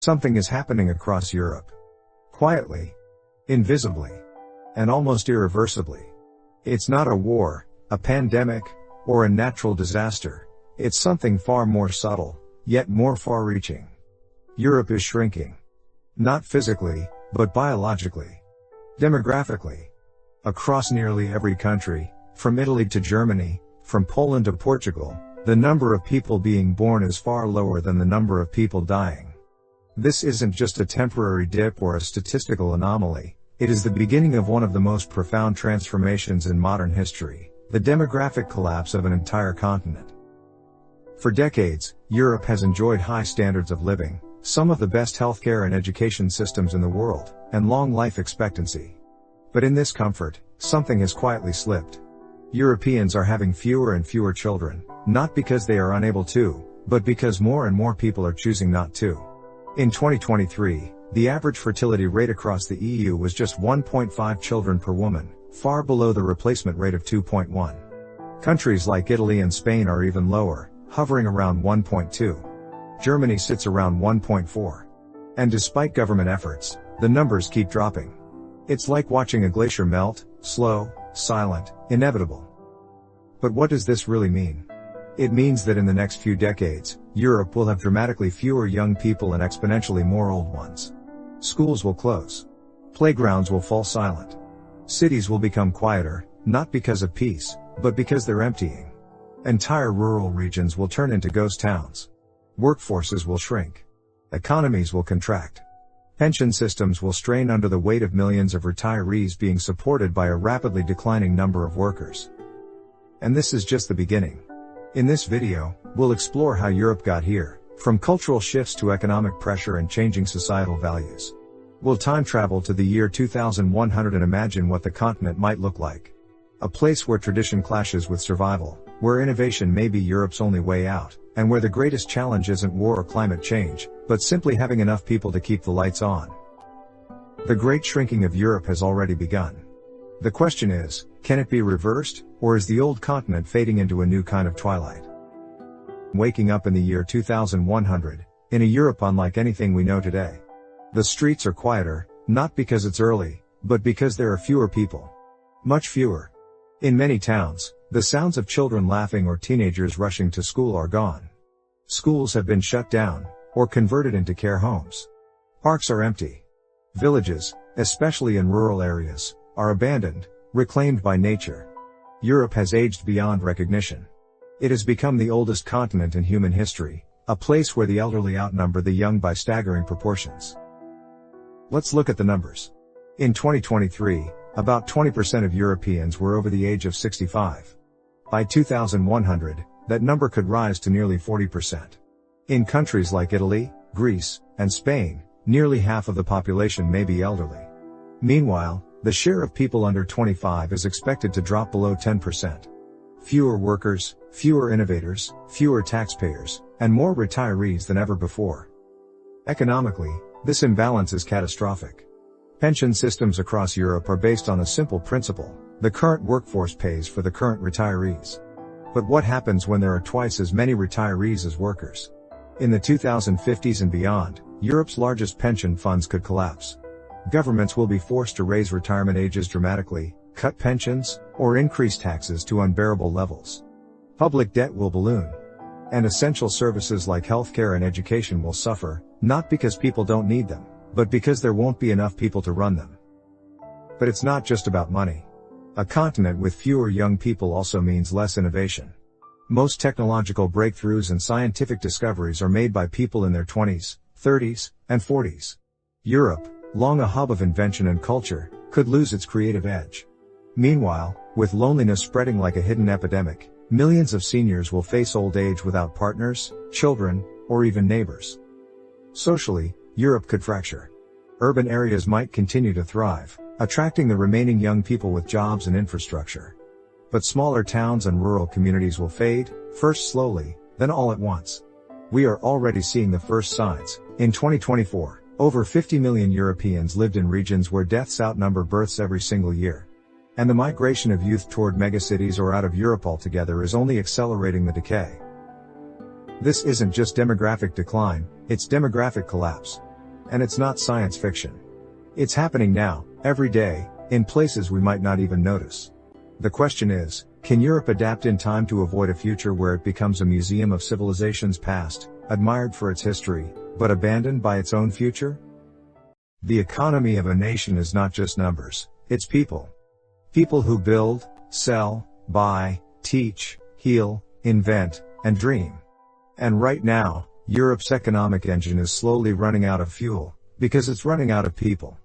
Something is happening across Europe. Quietly, invisibly, and almost irreversibly. It's not a war, a pandemic, or a natural disaster. It's something far more subtle, yet more far-reaching. Europe is shrinking. Not physically, but biologically. Demographically. Across nearly every country, from Italy to Germany, from Poland to Portugal, the number of people being born is far lower than the number of people dying. This isn't just a temporary dip or a statistical anomaly, it is the beginning of one of the most profound transformations in modern history, the demographic collapse of an entire continent. For decades, Europe has enjoyed high standards of living, some of the best healthcare and education systems in the world, and long life expectancy. But in this comfort, something has quietly slipped. Europeans are having fewer and fewer children, not because they are unable to, but because more and more people are choosing not to. In 2023, the average fertility rate across the EU was just 1.5 children per woman, far below the replacement rate of 2.1. Countries like Italy and Spain are even lower, hovering around 1.2. Germany sits around 1.4. And despite government efforts, the numbers keep dropping. It's like watching a glacier melt, slow, silent, inevitable. But what does this really mean? It means that in the next few decades, Europe will have dramatically fewer young people and exponentially more old ones. Schools will close. Playgrounds will fall silent. Cities will become quieter, not because of peace, but because they're emptying. Entire rural regions will turn into ghost towns. Workforces will shrink. Economies will contract. Pension systems will strain under the weight of millions of retirees being supported by a rapidly declining number of workers. And this is just the beginning. In this video, we'll explore how Europe got here, from cultural shifts to economic pressure and changing societal values. We'll time travel to the year 2100 and imagine what the continent might look like. A place where tradition clashes with survival, where innovation may be Europe's only way out, and where the greatest challenge isn't war or climate change, but simply having enough people to keep the lights on. The great shrinking of Europe has already begun. The question is, can it be reversed, or is the old continent fading into a new kind of twilight? Waking up in the year 2100, in a Europe unlike anything we know today. The streets are quieter, not because it's early, but because there are fewer people. Much fewer. In many towns, the sounds of children laughing or teenagers rushing to school are gone. Schools have been shut down, or converted into care homes. Parks are empty. Villages, especially in rural areas, are abandoned, reclaimed by nature. Europe has aged beyond recognition. It has become the oldest continent in human history, a place where the elderly outnumber the young by staggering proportions. Let's look at the numbers. In 2023, about 20% of Europeans were over the age of 65. By 2100, that number could rise to nearly 40%. In countries like Italy, Greece, and Spain, nearly half of the population may be elderly. Meanwhile, the share of people under 25 is expected to drop below 10%. Fewer workers, fewer innovators, fewer taxpayers, and more retirees than ever before. Economically, this imbalance is catastrophic. Pension systems across Europe are based on a simple principle: the current workforce pays for the current retirees. But what happens when there are twice as many retirees as workers? In the 2050s and beyond, Europe's largest pension funds could collapse. Governments will be forced to raise retirement ages dramatically, cut pensions, or increase taxes to unbearable levels. Public debt will balloon. And essential services like healthcare and education will suffer, not because people don't need them, but because there won't be enough people to run them. But it's not just about money. A continent with fewer young people also means less innovation. Most technological breakthroughs and scientific discoveries are made by people in their 20s, 30s, and 40s. Europe, long a hub of invention and culture, could lose its creative edge. Meanwhile, with loneliness spreading like a hidden epidemic, millions of seniors will face old age without partners, children, or even neighbors. Socially, Europe could fracture. Urban areas might continue to thrive, attracting the remaining young people with jobs and infrastructure. But smaller towns and rural communities will fade, first slowly, then all at once. We are already seeing the first signs. In 2024, over 50 million Europeans lived in regions where deaths outnumber births every single year. And the migration of youth toward megacities or out of Europe altogether is only accelerating the decay. This isn't just demographic decline, it's demographic collapse. And it's not science fiction. It's happening now, every day, in places we might not even notice. The question is, can Europe adapt in time to avoid a future where it becomes a museum of civilizations past, admired for its history, but abandoned by its own future? The economy of a nation is not just numbers, it's people. People who build, sell, buy, teach, heal, invent, and dream. And right now, Europe's economic engine is slowly running out of fuel, because it's running out of people.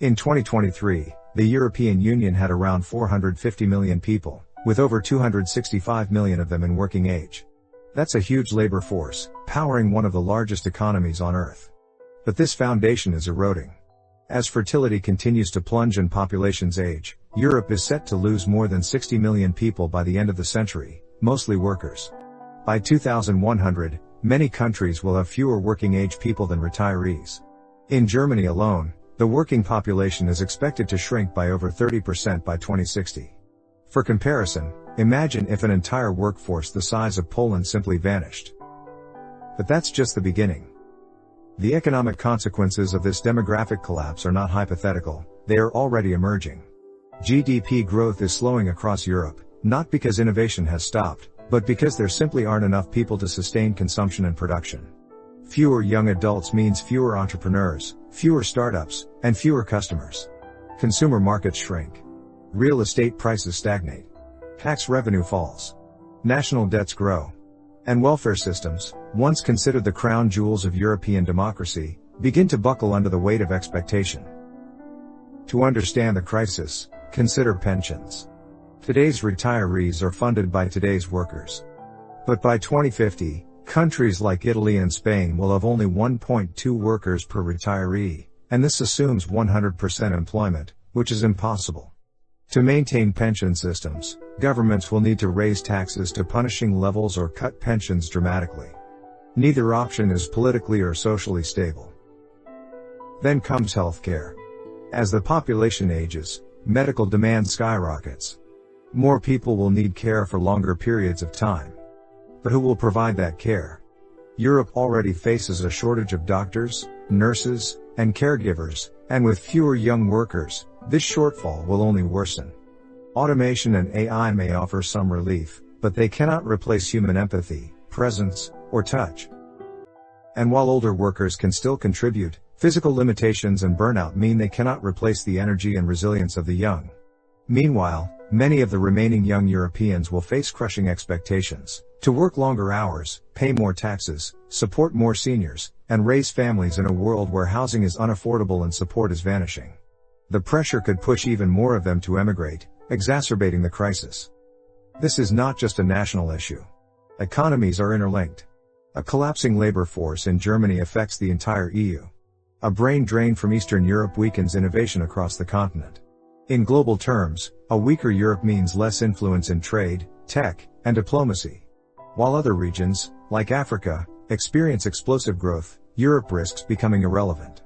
In 2023, the European Union had around 450 million people, with over 265 million of them in working age. That's a huge labor force, powering one of the largest economies on Earth. But this foundation is eroding. As fertility continues to plunge and populations age, Europe is set to lose more than 60 million people by the end of the century, mostly workers. By 2100, many countries will have fewer working-age people than retirees. In Germany alone, the working population is expected to shrink by over 30% by 2060. For comparison, imagine if an entire workforce the size of Poland simply vanished. But that's just the beginning. The economic consequences of this demographic collapse are not hypothetical, they are already emerging. GDP growth is slowing across Europe, not because innovation has stopped, but because there simply aren't enough people to sustain consumption and production. Fewer young adults means fewer entrepreneurs, fewer startups, and fewer customers. Consumer markets shrink. Real estate prices stagnate. Tax revenue falls. National debts grow. And welfare systems, once considered the crown jewels of European democracy, begin to buckle under the weight of expectation. To understand the crisis, consider pensions. Today's retirees are funded by today's workers. But by 2050, countries like Italy and Spain will have only 1.2 workers per retiree, and this assumes 100% employment, which is impossible. To maintain pension systems, governments will need to raise taxes to punishing levels or cut pensions dramatically. Neither option is politically or socially stable. Then comes healthcare. As the population ages, medical demand skyrockets. More people will need care for longer periods of time. But who will provide that care? Europe already faces a shortage of doctors, nurses, and caregivers, and with fewer young workers, this shortfall will only worsen. Automation and AI may offer some relief, but they cannot replace human empathy, presence, or touch. And while older workers can still contribute, physical limitations and burnout mean they cannot replace the energy and resilience of the young. Meanwhile, many of the remaining young Europeans will face crushing expectations to work longer hours, pay more taxes, support more seniors, and raise families in a world where housing is unaffordable and support is vanishing. The pressure could push even more of them to emigrate, exacerbating the crisis. This is not just a national issue. Economies are interlinked. A collapsing labor force in Germany affects the entire EU. A brain drain from Eastern Europe weakens innovation across the continent. In global terms, a weaker Europe means less influence in trade, tech, and diplomacy. While other regions, like Africa, experience explosive growth, Europe risks becoming irrelevant.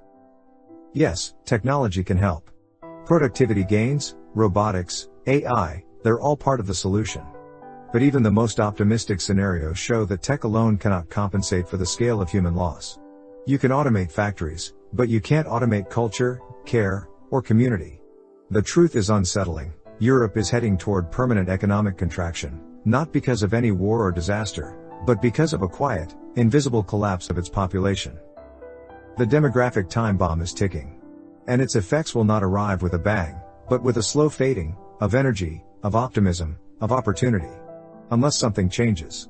Yes, technology can help. Productivity gains, robotics, AI, they're all part of the solution. But even the most optimistic scenarios show that tech alone cannot compensate for the scale of human loss. You can automate factories, but you can't automate culture, care, or community. The truth is unsettling. Europe is heading toward permanent economic contraction, not because of any war or disaster, but because of a quiet, invisible collapse of its population. The demographic time bomb is ticking. And its effects will not arrive with a bang, but with a slow fading, of energy, of optimism, of opportunity. Unless something changes.